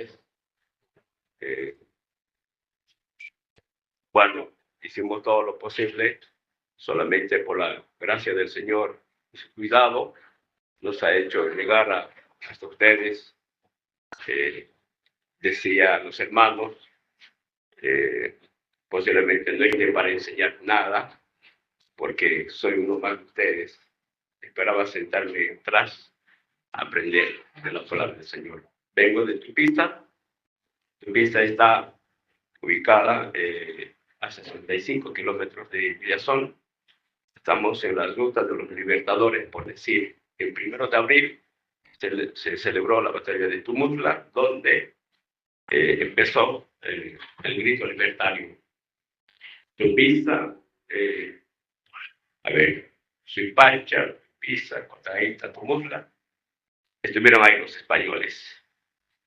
ustedes. Eh, bueno, hicimos todo lo posible, solamente por la gracia del Señor y su cuidado nos ha hecho llegar hasta ustedes. Decía a los hermanos, posiblemente no esté para enseñar nada, porque soy uno más de ustedes. Esperaba sentarme atrás a aprender de la palabra del Señor. Vengo de Tupista. Tupista está ubicada a 65 kilómetros de Villazón. Estamos en las rutas de los libertadores, por decir. El 1 de abril se celebró la batalla de Tumutla, donde empezó el grito libertario. Tupista, Suipacha, Pisa, Cotaíta, Tumutla, estuvieron ahí los españoles.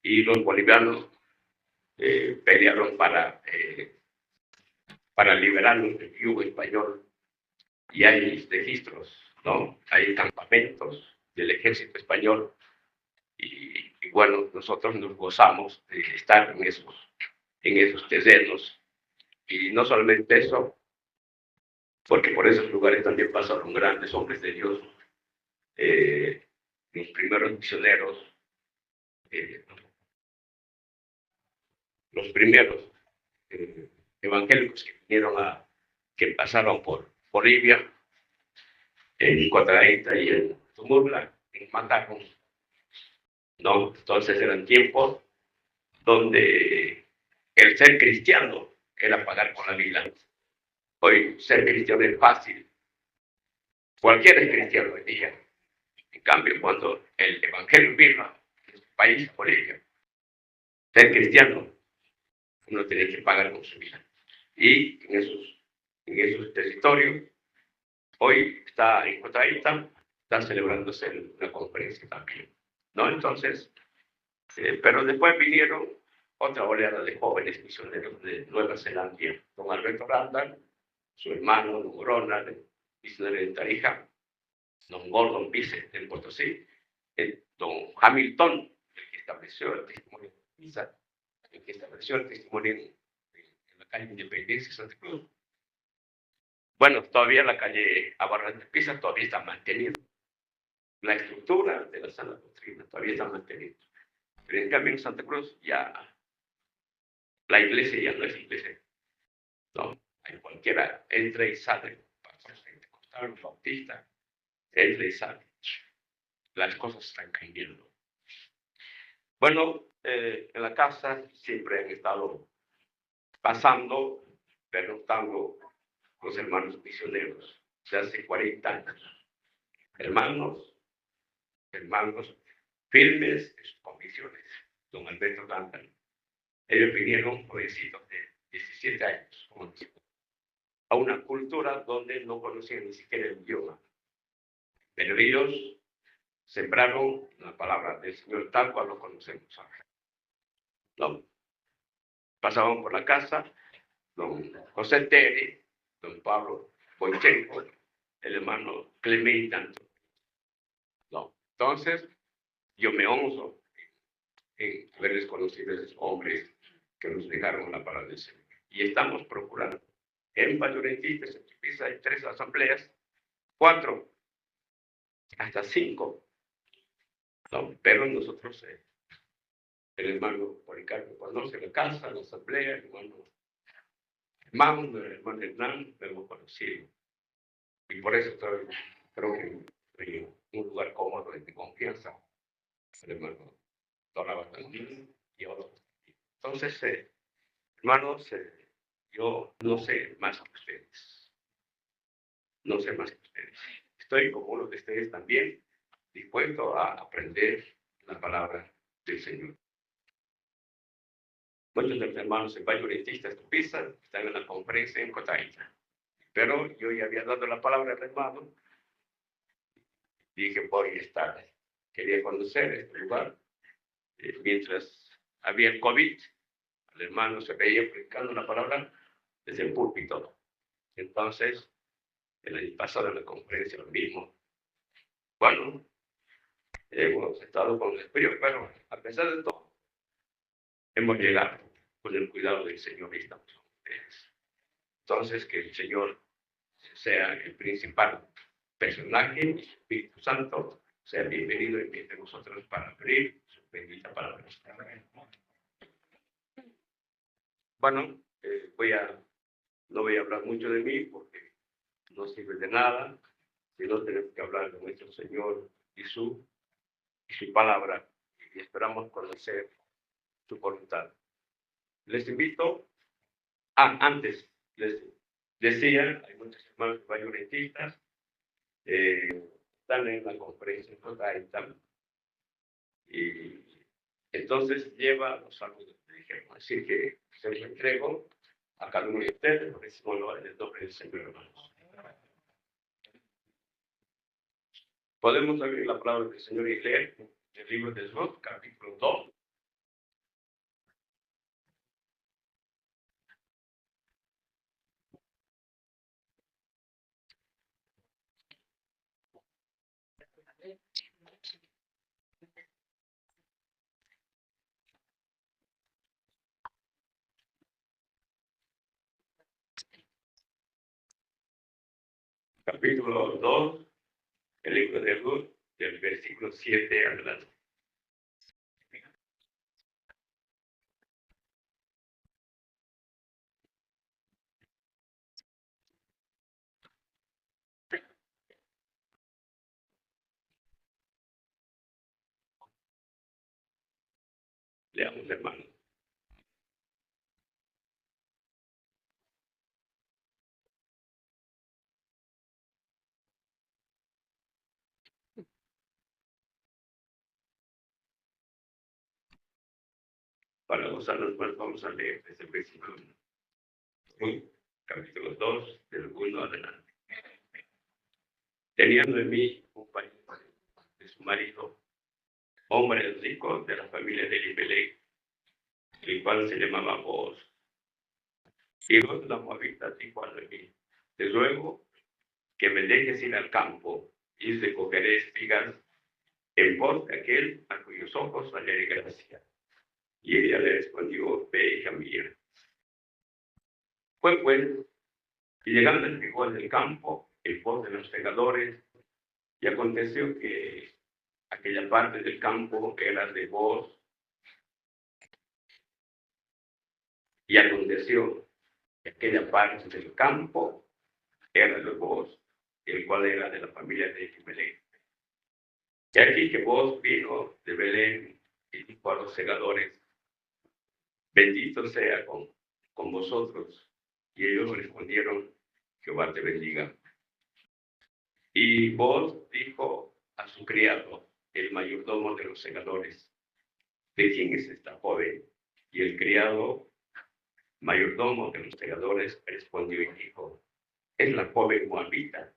Y los bolivianos pelearon para liberarnos del yugo español. Y hay registros, ¿no? Hay campamentos del ejército español. Y bueno, nosotros nos gozamos de estar en esos terrenos. Y no solamente eso, porque por esos lugares también pasaron grandes hombres de Dios. Los primeros misioneros, los primeros evangélicos que vinieron que pasaron por Bolivia, en Cotaíta y en Tumurla, en Mataco, ¿no? Entonces eran tiempos donde el ser cristiano era pagar con la vida. Hoy ser cristiano es fácil. Cualquiera es cristiano hoy día. En cambio, cuando el evangelio vino en su país, Bolivia, ser cristiano, uno tiene que pagar con su vida. Y en esos territorios, hoy está en Cotaíta, está celebrándose una conferencia también, ¿no? Entonces, pero después vinieron otra oleada de jóvenes misioneros de Nueva Zelanda, don Alberto Randall, su hermano, don Ronald, misionero de Tarija, don Gordon Pise del Potosí, don Hamilton, el que estableció el testimonio de Pisa, el que estableció el testimonio en la calle Independencia de Santa Cruz. Bueno, todavía la calle Abarrán de Pisa todavía está mantenida. La estructura de la sana doctrina todavía está mantenida. Pero en cambio en Santa Cruz ya la iglesia ya no es iglesia. No, hay cualquiera entra y sale. Pastores pentecostales, bautistas, entra y sale. Las cosas están cambiando. Bueno, en la casa siempre han estado pasando, pernoctando los hermanos misioneros de hace 40 años. Hermanos firmes en sus convicciones. Don Alberto Randall. Ellos vinieron jovencitos de 17 años, a una cultura donde no conocían ni siquiera el idioma. Pero ellos sembraron la palabra del Señor tal cual lo conocemos ahora. ¿No? Pasaban por la casa don José Tere, don Pablo Boichenko, el hermano Clemente. ¿No? Entonces, yo me honro en haberles conocido a esos hombres que nos dejaron la palabra del Señor. Y estamos procurando. En Vallorentistas, en Chipisa hay 3 asambleas, 4, hasta 5. ¿No? Pero nosotros, el hermano Policarpo conoce la casa, la asamblea, el hermano Hernán, lo hemos conocido. Y por eso creo que en un lugar cómodo de confianza, el hermano Donaba también y otros. Entonces, hermanos, yo no sé más que ustedes. No sé más que ustedes. Estoy como uno de ustedes también, dispuesto a aprender la palabra del Señor. Muchos de los hermanos en Vallorentistas Tupistas están en la conferencia en Cotaíta. Pero yo ya había dado la palabra al hermano. Dije, voy a estar. Quería conocer este lugar. Mientras había el COVID, el hermano se veía predicando la palabra desde el púlpito. Entonces, el año pasado en la conferencia lo mismo. Bueno, hemos estado con el frío, pero a pesar de todo, hemos llegado con el cuidado del Señor y estamos con ustedes. Entonces, que el Señor sea el principal personaje, el Espíritu Santo sea bienvenido entre nosotros para abrir su bendita palabra. Bueno, no voy a hablar mucho de mí porque no sirve de nada, sino tenemos que hablar de nuestro Señor y su palabra, y esperamos conocer su voluntad. Les invito, antes les decía, hay muchos hermanos mayoretistas, están en la conferencia total, y entonces lleva los saludos, así que se los entrego a cada uno de ustedes, por eso en el nombre del Señor, hermanos. Podemos abrir la palabra del Señor y leer el libro de Ruth, capítulo 2. Capítulo 2, el libro de Ruth, del versículo 7 adelante. Leamos, hermano. Para gozarnos más, vamos a leer desde el versículo 1, capítulo 2, del 1 adelante. Tenía Noemí un pariente de su marido, hombre rico de la familia de Elimelech, el cual se llamaba Booz. Y Ruth la moabita dijo a Noemí: te ruego que me dejes ir al campo y recogeré espigas en pos de aquel a cuyos ojos hallaré gracia. Y ella le respondió: ve, hija mía. Fue pues, y llegando el vigor del campo, en pos de los segadores, y aconteció que aquella parte del campo era de Booz, y aconteció que aquella parte del campo era de Booz, el cual era de la familia de Elimelech. Y aquí que Booz vino de Belén y dijo a los segadores: bendito sea con vosotros. Y ellos respondieron: Jehová te bendiga. Y Booz dijo a su criado, el mayordomo de los segadores: ¿de quién es esta joven? Y el criado, mayordomo de los segadores, respondió y dijo: es la joven moabita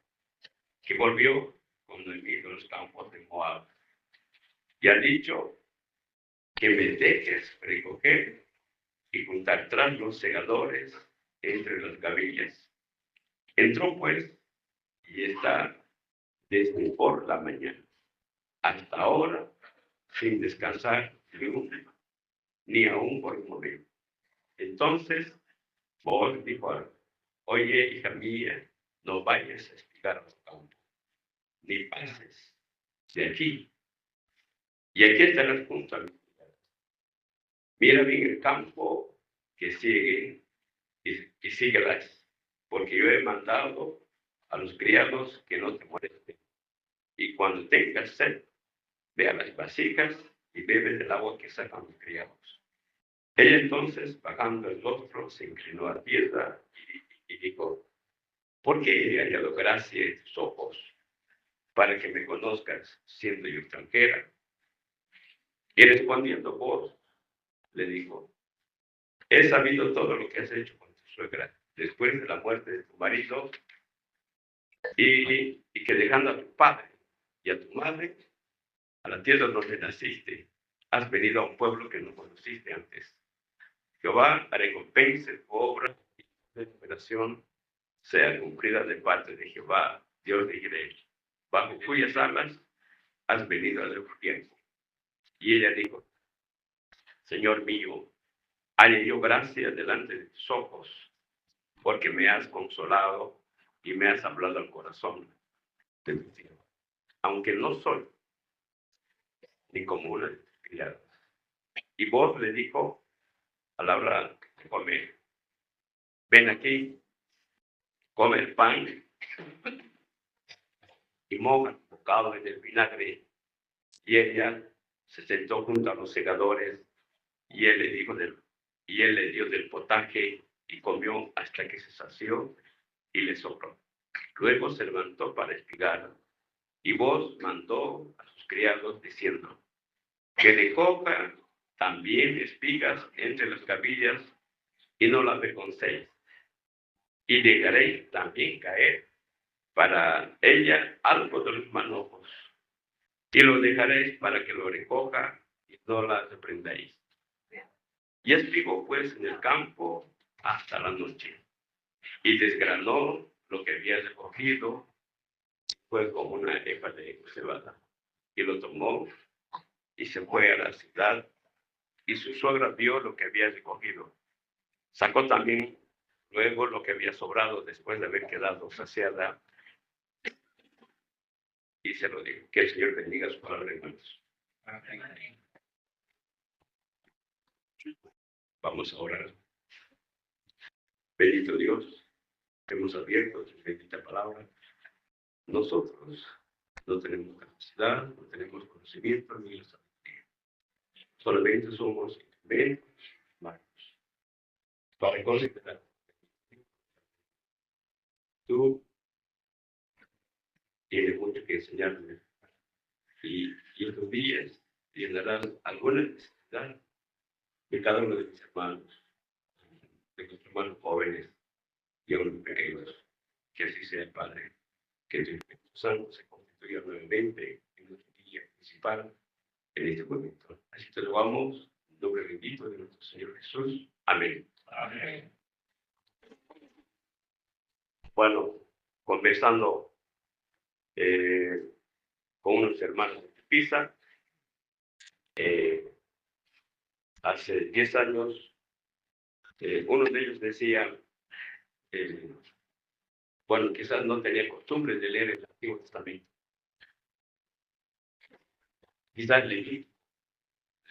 que volvió con Noemí de los campos de Moab. Y ha dicho que me dejes recoger y juntar tras los segadores entre las gavillas. Entró pues y está desde por la mañana hasta ahora sin descansar ni aún por un momento. Entonces Booz dijo: oye, hija mía, no vayas a espigar a tu campo, ni pases de aquí. Y aquí estarás junto a mí. Mira bien el campo que sigue y síguelas, porque yo he mandado a los criados que no te molesten. Y cuando tengas sed, ve a las vasijas y bebe del agua que sacan los criados. Ella entonces, bajando el rostro, se inclinó a tierra y dijo: ¿por qué he hallado gracia en tus ojos para que me conozcas siendo yo extranjera? Y respondiendo Booz, le dijo: he sabido todo lo que has hecho con tu suegra después de la muerte de tu marido, y que dejando a tu padre y a tu madre, a la tierra donde naciste, has venido a un pueblo que no conociste antes. Jehová recompense tu obra y tu recuperación sea cumplida de parte de Jehová, Dios de Israel, bajo cuyas alas has venido a refugio. Y ella dijo: Señor mío, halle yo gracia delante de tus ojos, porque me has consolado y me has hablado al corazón de tu siervo. Aunque no soy ni como una de tus criadas. Y vos le dijo a la hora de comer, ven aquí, come el pan y moja el bocado en el vinagre. Y ella se sentó junto a los segadores y él le dio del potaje y comió hasta que se sació y le sobró. Luego se levantó para espigar y vos mandó a sus criados diciendo que le coja también espigas entre las cabillas y no las avergoncéis. Y dejaréis también caer para ella algo de los manojos y lo dejaréis para que lo recoja y no las reprendáis. Y espigó pues en el campo hasta la noche y desgranó lo que había recogido, fue como una efa de cebada, y lo tomó y se fue a la ciudad, y su suegra vio lo que había recogido. Sacó también luego lo que había sobrado después de haber quedado saciada y se lo dijo. Que el Señor bendiga su palabra, hermanos. Vamos a orar. Bendito Dios, hemos abierto su bendita palabra. Nosotros no tenemos capacidad, no tenemos conocimiento ni la sabiduría. Solamente somos instrumentos humanos para considerar. Tú tienes mucho que enseñarme y estos días llenarás alguna necesidad de cada uno de mis hermanos, de nuestros hermanos jóvenes y aún pequeños. Que así sea, Padre, que tu Espíritu Santo se constituya nuevamente en nuestra guía principal en este momento. Así te lo vamos, en nombre bendito de nuestro Señor Jesús. Amén. Amén. Bueno, conversando con unos hermanos de Pisa, hace 10 años, uno de ellos decía, bueno, quizás no tenía costumbre de leer el Antiguo Testamento. Quizás le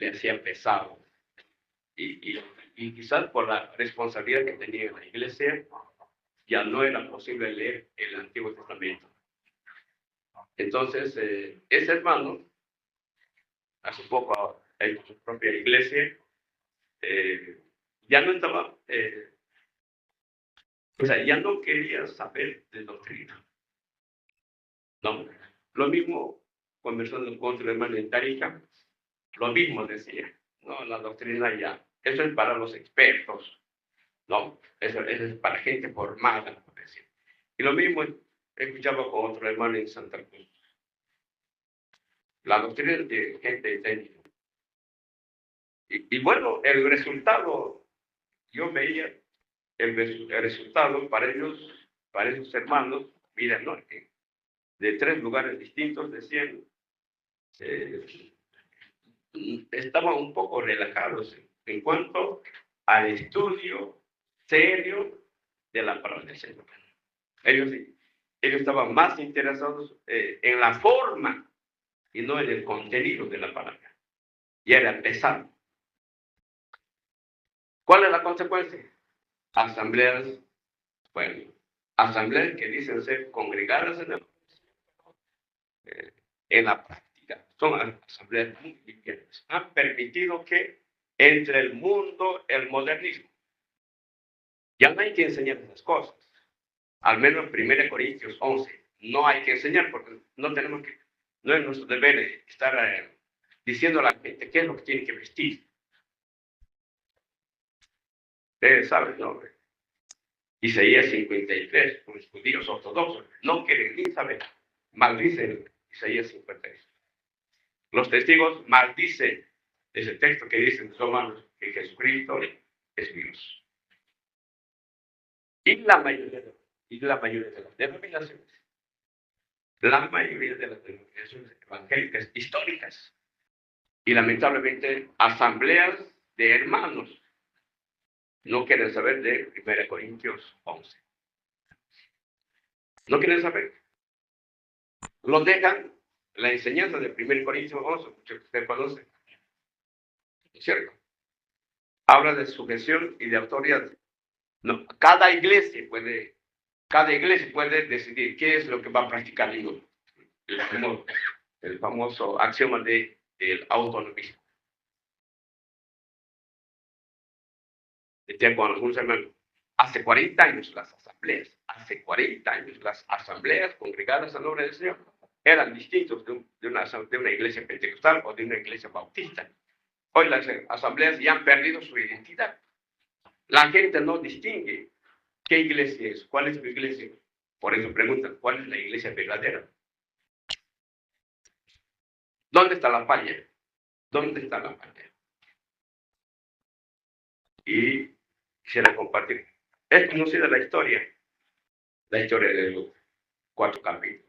hacía pesado. Y quizás por la responsabilidad que tenía en la iglesia, ya no era posible leer el Antiguo Testamento. Entonces, ese hermano, hace poco en su propia iglesia, ya no estaba, ya no quería saber de doctrina. No, lo mismo conversando con otro hermano en Tarija, lo mismo decía, no, la doctrina ya, eso es para los expertos, no, eso es para gente formada, por decir. Y lo mismo escuchaba con otro hermano en Santa Cruz. La doctrina es de gente técnica. Y bueno, el resultado, yo veía el resultado para ellos, para esos hermanos, mira, ¿no? De 3 lugares distintos decían, estaban un poco relajados en cuanto al estudio serio de la palabra del Señor. Ellos estaban más interesados en la forma y no en el contenido de la palabra. Y era pesado. ¿Cuál es la consecuencia? Asambleas, bueno, asambleas que dicen ser congregadas en la práctica. Son asambleas muy limpias. Han permitido que entre el mundo el modernismo. Ya no hay que enseñar esas cosas. Al menos en 1 Corintios 11. No hay que enseñar porque no es nuestro deber estar diciendo a la gente qué es lo que tiene que vestir. Ustedes saben, ¿no? Isaías 53, los judíos ortodoxos no quieren ni saber. Maldicen Isaías 53. Los testigos maldicen ese texto que dice en Romanos que Jesucristo es Dios. Y la mayoría de las denominaciones, evangélicas históricas y lamentablemente asambleas de hermanos no quieren saber de 1 Corintios 11. No quieren saber. Lo dejan la enseñanza de 1 Corintios 11, que usted conoce. ¿Cierto? Habla de sujeción y de autoridad. No, cada iglesia puede decidir qué es lo que va a practicar el famoso axioma del autonomismo. Decía con algunos hermanos, hace 40 años las asambleas congregadas al nombre del Señor eran distintos de una iglesia pentecostal o de una iglesia bautista. Hoy las asambleas ya han perdido su identidad. La gente no distingue qué iglesia es, cuál es tu iglesia. Por eso preguntan, ¿cuál es la iglesia verdadera? ¿Dónde está la falla? ¿Dónde está la falla? Y quisiera compartir. Es conocida la historia de los 4 capítulos.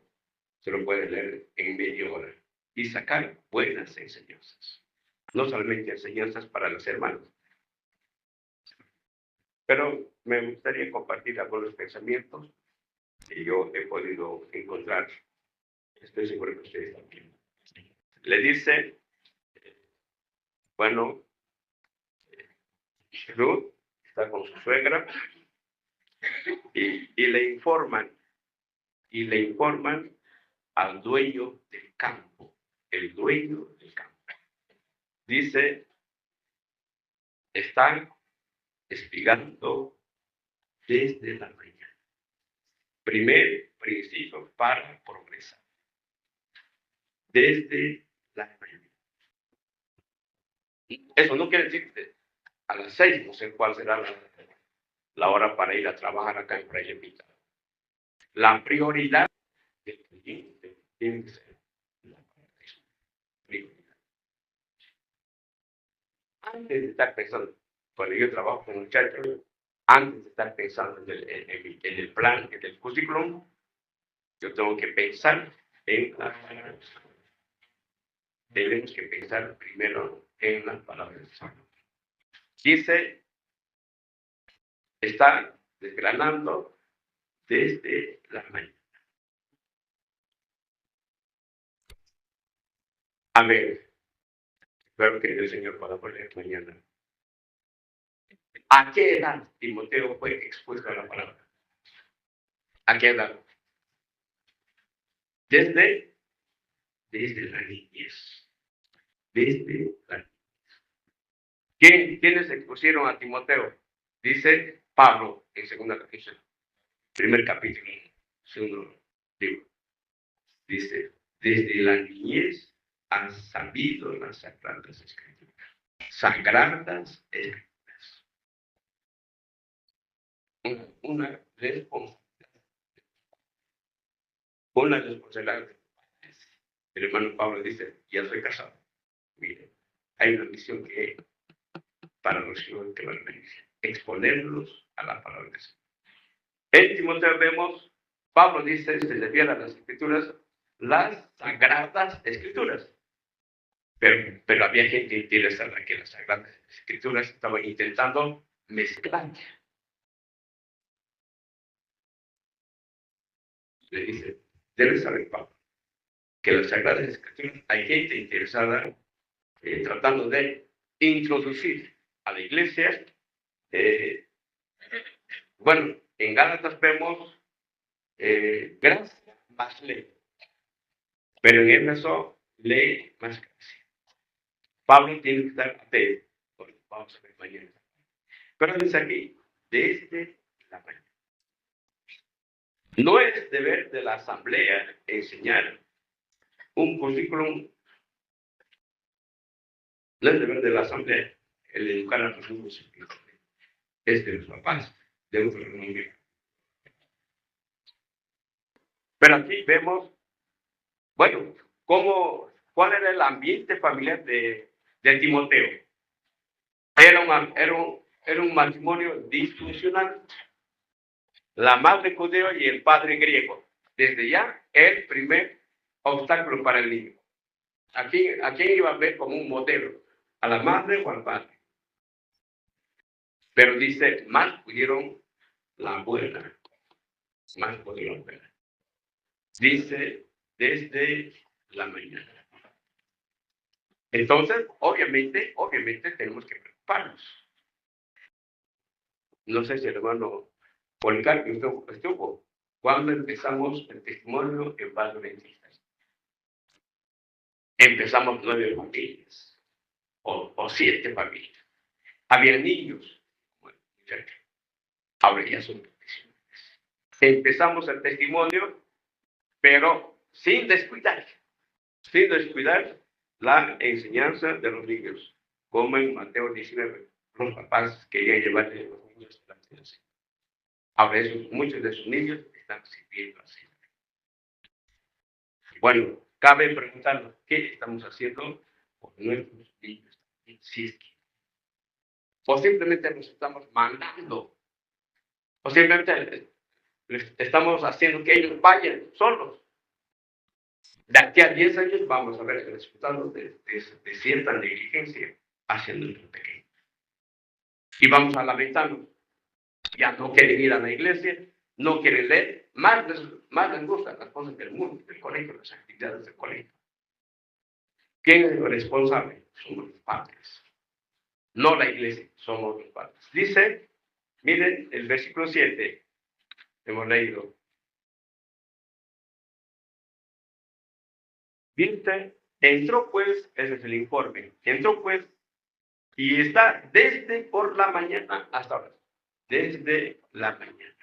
Se lo puede leer en media hora y sacar buenas enseñanzas. No solamente enseñanzas para los hermanos. Pero me gustaría compartir algunos pensamientos que yo he podido encontrar. Estoy seguro que ustedes también. Le dice, bueno, Ruth está con su suegra y le informan al dueño del campo. El dueño del campo. Dice, están espigando desde la mañana. Primer principio para progresar. Desde la mañana. Eso no quiere decir que a las 6, no sé cuál será la hora para ir a trabajar acá en Praia Pica. La prioridad del cliente tiene que ser la prioridad. Antes de estar pensando, cuando yo trabajo con muchachos, antes de estar pensando en el plan, en el currículum, yo tengo que pensar en la palabra. Tenemos que pensar primero en la palabra. Dice, está desgranando desde la mañana. Amén. Espero que el Señor pueda poner mañana. ¿A qué edad Timoteo fue expuesto a la palabra? ¿A qué edad? Desde la niñez. Desde la niñez. ¿Quiénes expusieron a Timoteo? Dice Pablo en segunda capítulo. Primer capítulo. Segundo libro. Dice, desde la niñez han sabido las sagradas escrituras. Sagradas escrituras. Una responsabilidad. El hermano Pablo dice, ya soy casado. Mire, hay una misión que para los hijos que van a venir, exponerlos a la palabra de Dios. En Timoteo vemos, Pablo dice, se refiere a las escrituras, las sagradas escrituras. Pero había gente interesada que las sagradas escrituras estaban intentando mezclar. Le dice, debes saber, Pablo, que las sagradas escrituras hay gente interesada tratando de introducir a la iglesia. Bueno, en Gálatas vemos gracia más ley, pero en Éfeso ley más gracia. Pablo tiene que estar atento, vamos a ver mañana. Pero dice aquí, desde la mañana. No es deber de la asamblea enseñar un currículum, no es deber de la asamblea el educar a los niños, es de los papás, de los niños. Pero aquí vemos, bueno, cuál era el ambiente familiar de Timoteo. Era un matrimonio disfuncional. La madre judeo y el padre griego. Desde ya, el primer obstáculo para el niño. ¿A quién iba a ver como un modelo? ¿A la madre o al padre? Pero dice, más pudieron la buena. Más pudieron la buena. Dice, desde la mañana. Entonces, obviamente tenemos que preocuparnos. No sé si el hermano Policarpio estuvo. Cuando empezamos el testimonio en Paz Adventistas, empezamos 9 familias o 7 familias. Había niños, bueno, ahora ya son profesionales. Empezamos el testimonio, pero sin descuidar la enseñanza de los niños, como en Mateo 19, los papás querían llevarle a los niños a la clase. Ahora muchos de esos niños están sirviendo así. Bueno, cabe preguntarnos qué estamos haciendo por nuestros niños, si es que, o simplemente nos estamos mandando, o simplemente estamos haciendo que ellos vayan solos. De aquí a 10 años vamos a ver el resultado de cierta negligencia hacia nuestros pequeños. Y vamos a lamentarnos. Ya no quieren ir a la iglesia, no quieren leer, más les gustan las cosas del mundo, del colegio, las actividades del colegio. ¿Quién es el responsable? Somos los padres. No la iglesia, somos los padres. Dice, miren el versículo 7, hemos leído. Dice, entró pues, ese es el informe, entró pues, y está desde por la mañana hasta ahora. Desde la mañana.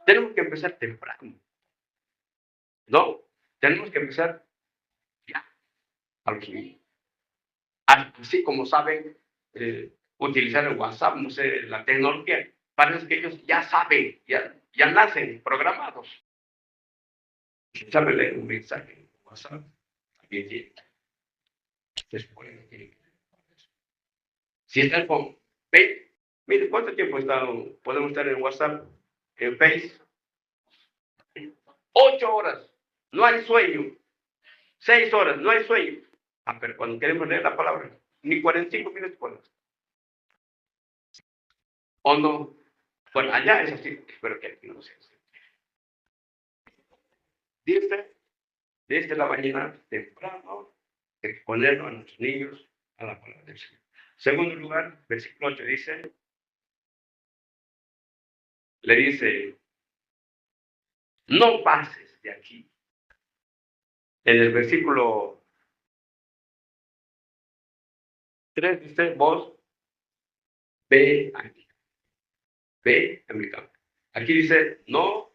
Tenemos que empezar temprano. ¿No? Tenemos que empezar ya, a los niños. Así como saben utilizar el WhatsApp, no sé, la tecnología, parece que ellos ya saben, ya nacen programados. Si saben leer un mensaje en WhatsApp, también tienen. Si están con Face, mire, ¿cuánto tiempo podemos estar en WhatsApp, en Face? 8 horas, no hay sueño. 6 horas, no hay sueño. Pero cuando queremos leer la palabra, ni 45 minutos podemos. ¿O no? Bueno, allá es así, espero que aquí no sea así. Dice, desde la mañana temprano, exponernos a los niños a la palabra del Señor. Segundo lugar, versículo 8 dice, le dice, no pases de aquí. En el versículo 3 dice, vos ve aquí, ve a mi campo. Aquí dice, no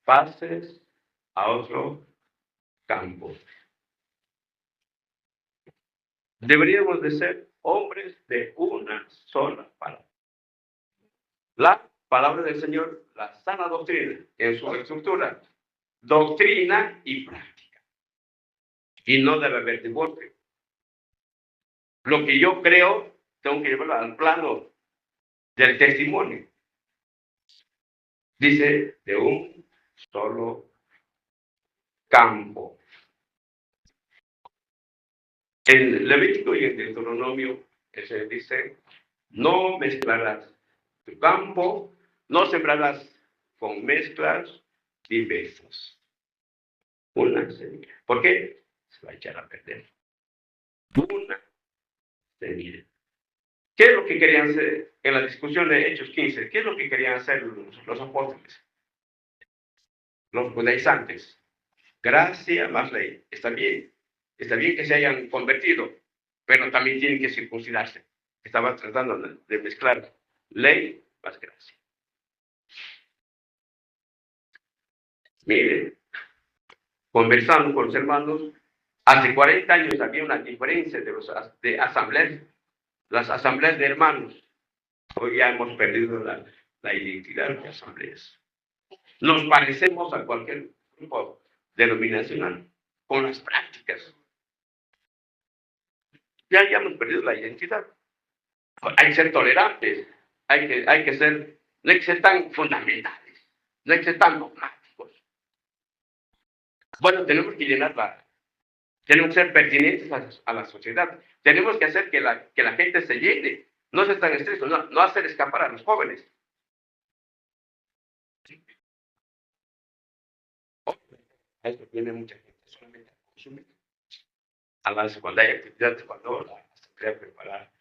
pases a otro campo. Deberíamos de ser hombres de una sola palabra. La palabra del Señor, la sana doctrina, en su estructura, doctrina y práctica. Y no debe haber divorcio. Lo que yo creo, tengo que llevarlo al plano del testimonio. Dice, de un solo campo. En Levítico y en Deuteronomio, se dice, no mezclarás tu campo, no sembrarás con mezclas diversas. Una semilla. ¿Por qué? Se va a echar a perder. Una semilla. ¿Qué es lo que querían hacer en la discusión de Hechos 15? ¿Qué es lo que querían hacer los apóstoles? Los judaizantes. Gracia más ley. Está bien que se hayan convertido, pero también tienen que circuncidarse. Estaban tratando de mezclar ley más gracia. Miren, conversando con los hermanos, hace 40 años había una diferencia de asambleas, las asambleas de hermanos. Hoy ya hemos perdido la identidad de asambleas. Nos parecemos a cualquier grupo denominacional con las prácticas. Ya hemos perdido la identidad. Hay que ser tolerantes, no hay que ser tan fundamentales, no hay que ser tan dogmáticos. Bueno, tenemos que tenemos que ser pertinentes a la sociedad. Tenemos que hacer que la gente se llene No ser tan estricto, no hacer escapar a los jóvenes. A esto viene mucha gente solamente a consumir. Además, cuando hay actividades, cuando la asamblea prepara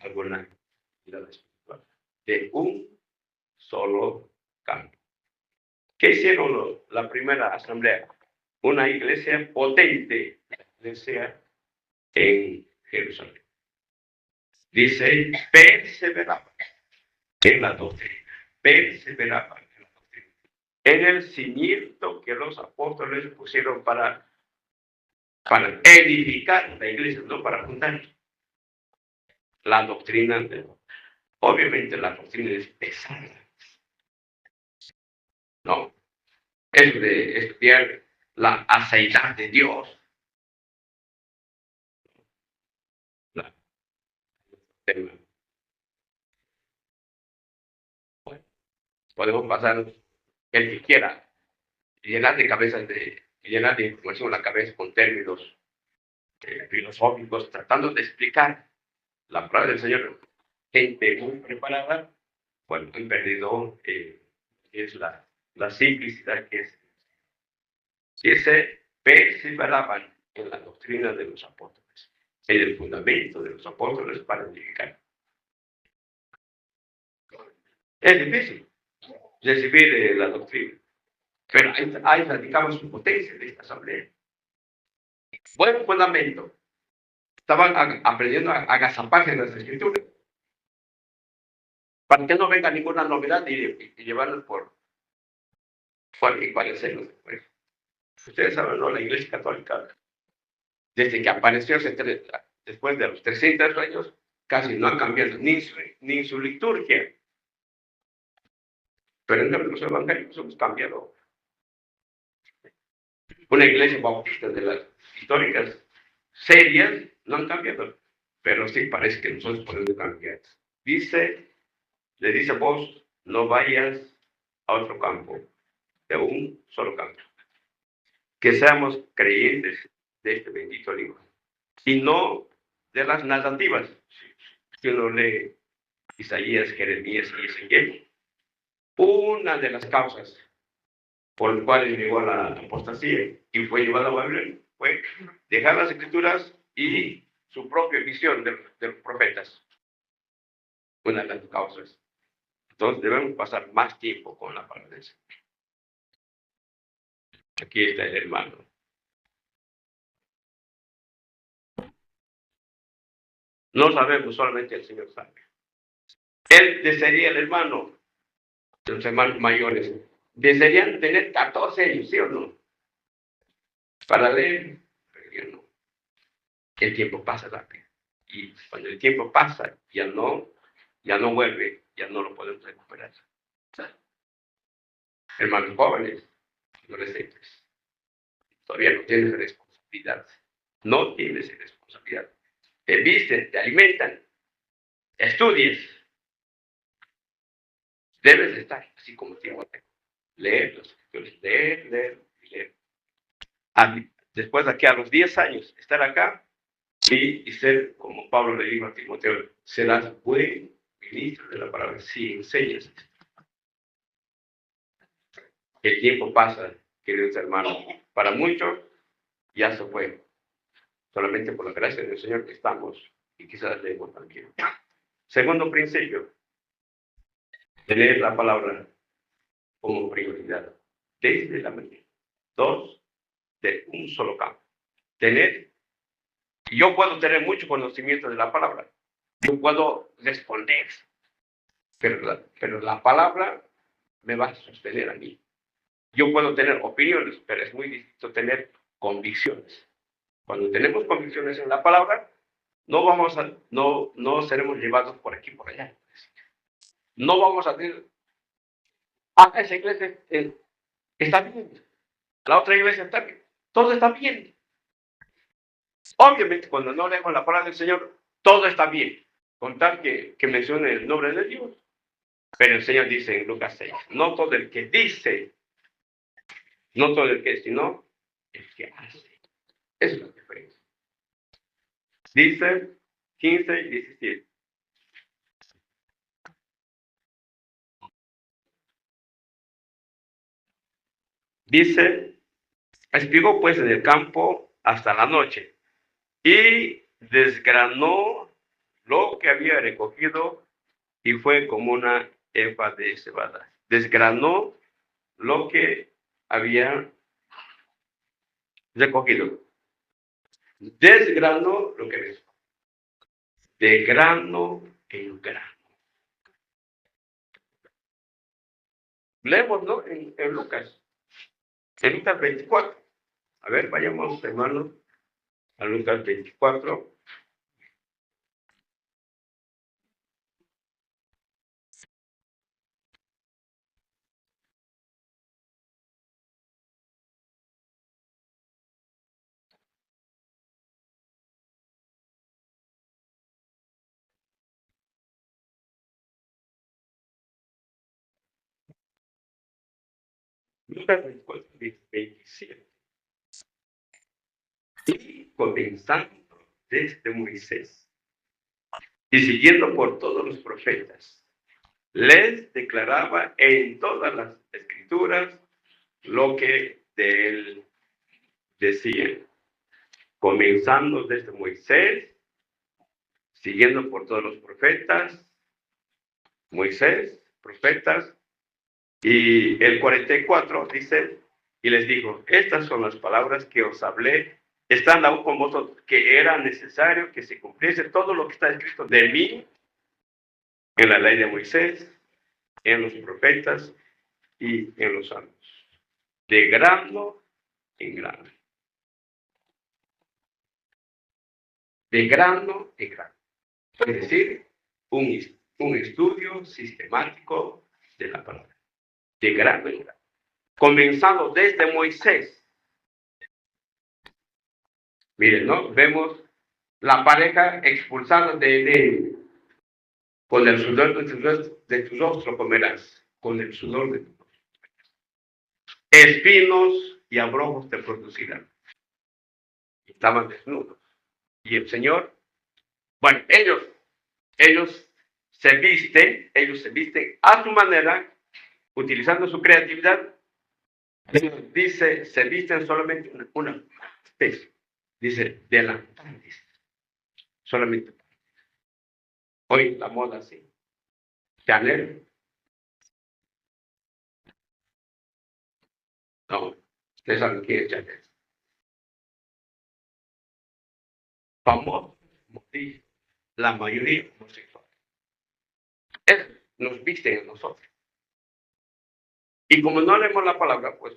alguna actividad espiritual de un solo campo. ¿Qué hicieron la primera asamblea? Una iglesia potente, la iglesia en Jerusalén. Dice, perseveraban en la doctrina, perseveraban en la doctrina, en el cimiento que los apóstoles pusieron para edificar la iglesia, no para fundar. La doctrina, obviamente la doctrina es pesada, ¿no? Es de estudiar la aceidad de Dios. La, tema. Bueno, podemos pasar el que quiera, llenar de información la cabeza con términos filosóficos, tratando de explicar la palabra del Señor. Gente muy preparada, bueno, han perdido es la simplicidad que es. Y se perseveraban en la doctrina de los apóstoles, en el fundamento de los apóstoles para edificar. Es difícil recibir la doctrina, pero ahí radicaba su potencia de esta asamblea. Buen fundamento. Estaban aprendiendo a agazaparse en las escrituras, para que no venga ninguna novedad y llevarlos por parecernos después. Ustedes saben, ¿no? La Iglesia Católica, desde que apareció después de los 300 años, casi no ha cambiado ni su liturgia. Pero en los evangélicos hemos cambiado. Una iglesia bautista de las históricas serias no han cambiado, pero sí parece que nosotros podemos cambiar. Le dice vos, no vayas a otro campo, de un solo campo. Que seamos creyentes de este bendito libro y no de las narrativas. Si uno lee Isaías, Jeremías y Ezequiel, una de las causas por las cuales llegó a la apostasía y fue llevado a Babilonia fue dejar las escrituras y su propia visión de los profetas. Una de las causas. Entonces debemos pasar más tiempo con la palabra de Dios. Aquí está el hermano. No sabemos, solamente el Señor sabe. Él desearía el hermano, los hermanos mayores, desearían tener 14 años, ¿sí o no? Para leer, pero yo no. El tiempo pasa rápido. Y cuando el tiempo pasa, ya no vuelve, ya no lo podemos recuperar. Hermanos jóvenes, adolescentes, todavía no tienes responsabilidad. No tienes responsabilidad. Te visten, te alimentan, estudies. Debes estar así como Timoteo. Leer los escrituras, leer. Después de aquí a los 10 años, estar acá y ser, como Pablo le dijo a Timoteo, serás buen ministro de la palabra si enseñas. El tiempo pasa, queridos hermanos. Para muchos ya se fue. Solamente por la gracia del Señor que estamos y quizás leemos también. Segundo principio, tener la palabra como prioridad desde la mañana. 2, de un solo campo. Yo puedo tener mucho conocimiento de la palabra. Yo puedo responder, pero la palabra me va a sostener a mí. Yo puedo tener opiniones, pero es muy distinto tener convicciones. Cuando tenemos convicciones en la palabra, no seremos llevados por aquí y por allá. No vamos a decir, esa iglesia está bien, la otra iglesia está bien, todo está bien. Obviamente, cuando no leemos la palabra del Señor, todo está bien, con tal que mencione el nombre de Dios. Pero el Señor dice en Lucas 6, no todo el que dice, no todo el que, sino el que hace. Esa es la diferencia. Dice 15 y 17. Dice, espigó pues en el campo hasta la noche y desgranó lo que había recogido y fue como una efa de cebada. Desgranó lo que había recogido. Desgranó lo que ves. De grano en grano. Leemos, ¿no? En Lucas. En Lucas 24. A ver, vayamos, hermanos, a Lucas 24. Lucas 24, 27. Y comenzando desde Moisés y siguiendo por todos los profetas, les declaraba en todas las escrituras lo que de él decían. Comenzando desde Moisés, siguiendo por todos los profetas, Moisés, profetas, y el 44 dice, y les dijo, estas son las palabras que os hablé, están aún con vosotros, que era necesario que se cumpliese todo lo que está escrito de mí en la ley de Moisés, en los profetas y en los salmos, de grano en grano. De grano en grano. Es decir, un estudio sistemático de la palabra. De grano en grano. Comenzando desde Moisés. Miren, ¿no? Vemos la pareja expulsada de Edén. Con el sudor de tu rostro comerás. Con el sudor de tu rostro. Espinos y abrojos te producirán. Estaban desnudos. Y el Señor, bueno, ellos se visten a su manera, utilizando su creatividad. Dice, se visten solamente una especie. Dice, delantales. Solamente. Hoy la moda así. Chanel. No, ustedes saben quién es Chanel. Famoso, la mayoría homosexual. Nos visten a nosotros. Y como no leemos la palabra, pues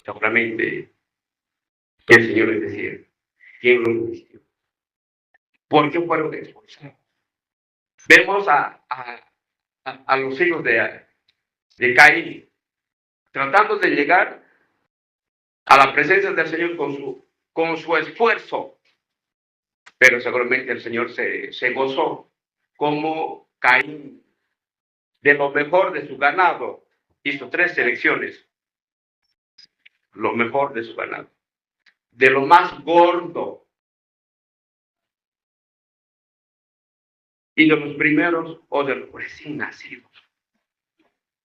seguramente el Señor les decía, ¿quién los vistió? ¿Por qué fueron expulsados? Vemos a los hijos de Caín tratando de llegar a la presencia del Señor con su esfuerzo, pero seguramente el Señor se gozó como Caín de lo mejor de su ganado. Hizo 3 selecciones, lo mejor de su ganado, de lo más gordo y de los primeros o de los recién nacidos.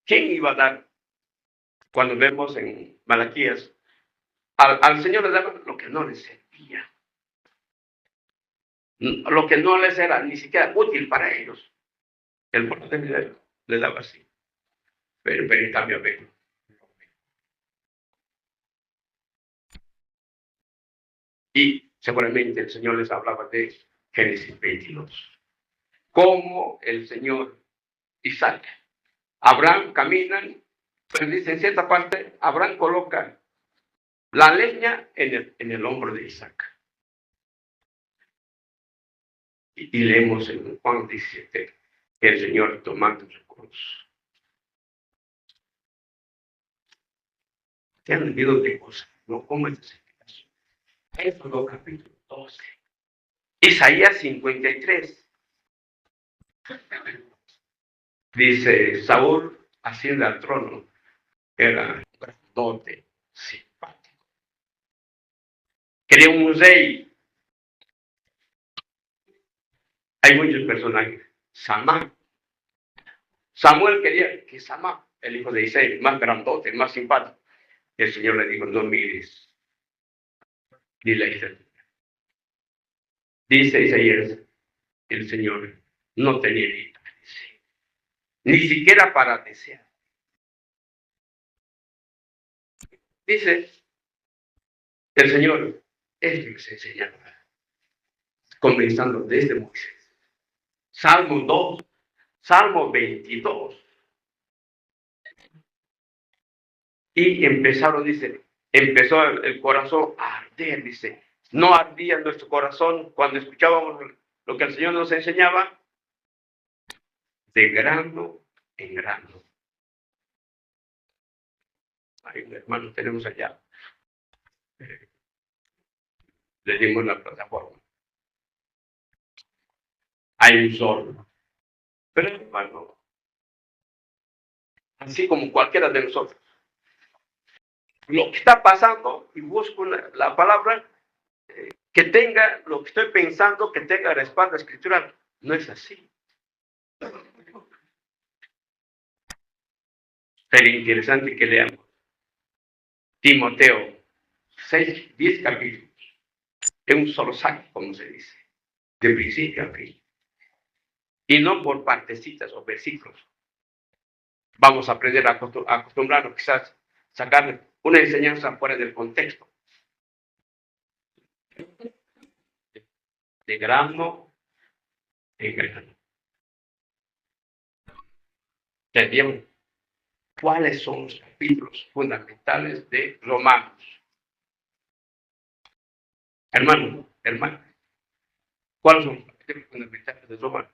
¿Quién iba a dar? Cuando vemos en Malaquías, al Señor le daba lo que no le servía, lo que no les era ni siquiera útil para ellos. El pueblo de Israel le daba así, pero en cambio a ver. Y seguramente el Señor les hablaba de Génesis 22. Cómo el Señor Isaac, Abraham caminan, pero dice en cierta parte, Abraham coloca la leña en el hombro de Isaac. Y leemos en Juan 17 que el Señor tomando su cruz. Se han olvidado de cosas, ¿no? ¿Cómo es ese caso? Éxodo capítulo 12. Isaías 53. Dice, Saúl asciende al trono. Era grandote, simpático. Quería un rey. Hay muchos personajes. Samá. Samuel quería que Samá, el hijo de Isaías, el más grandote, el más simpático. El Señor le dijo, no mires, dile a Isaías. Dice Isaías, el Señor no tenía ni siquiera para desear. Dice el Señor, es les enseñaba, comenzando desde Moisés. Salmo 2, Salmo 22. Y empezaron, dice, empezó el corazón a arder, dice. No ardía nuestro corazón cuando escuchábamos lo que el Señor nos enseñaba, de grano en grano. Hay un hermano, tenemos allá. Le dimos la plataforma. Hay un sol. Pero hermano, así como cualquiera de nosotros, lo que está pasando, y busco la palabra, que tenga lo que estoy pensando, que tenga respaldo escritural. No es así. Sería interesante que leamos Timoteo 6, 10 capítulos, en un solo saco, como se dice, de principio a fin. Y no por partecitas o versículos. Vamos a aprender a acostumbrarnos quizás sacar una enseñanza fuera del contexto. De grano en grano. ¿Entendieron? ¿Cuáles son los capítulos fundamentales de Romanos? Hermano, ¿cuáles son los capítulos fundamentales de Romanos?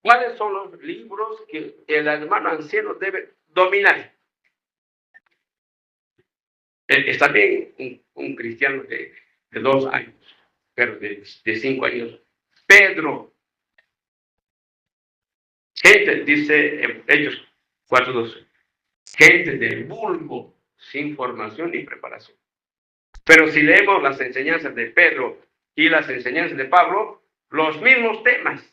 ¿Cuáles son los libros que el hermano anciano debe dominar? Está bien un cristiano de 2 años, pero de 5 años. Pedro, gente, dice Hechos 4:12, gente del vulgo, sin formación ni preparación. Pero si leemos las enseñanzas de Pedro y las enseñanzas de Pablo, los mismos temas.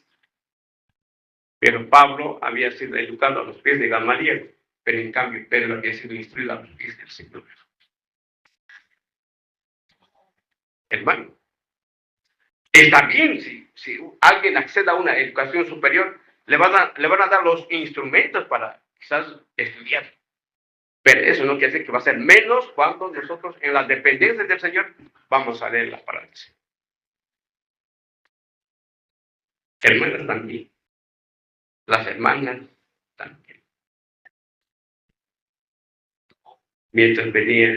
Pero Pablo había sido educado a los pies de Gamaliel, pero en cambio Pedro había sido instruido a los pies del Señor. Hermano, está bien si alguien accede a una educación superior, le van a dar los instrumentos para quizás estudiar. Pero eso no quiere decir que va a ser menos cuando nosotros en las dependencias del Señor vamos a leer las palabras. Hermanas también. Las hermanas también. Mientras venía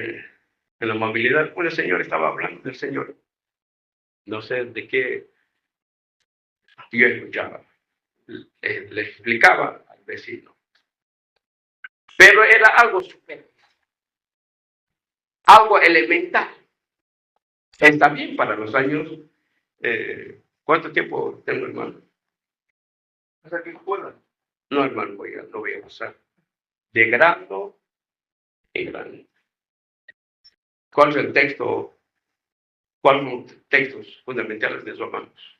en la movilidad, una señora estaba hablando del Señor. No sé de qué yo escuchaba. Le explicaba al vecino. Pero era algo superior. Algo elemental. Está bien para los años. ¿Cuánto tiempo tengo, hermano? ¿Hasta que pueda? No, hermano, no voy a pasar. De grano en grano. ¿Cuál es el texto? ¿Cuáles son los textos fundamentales de Romanos?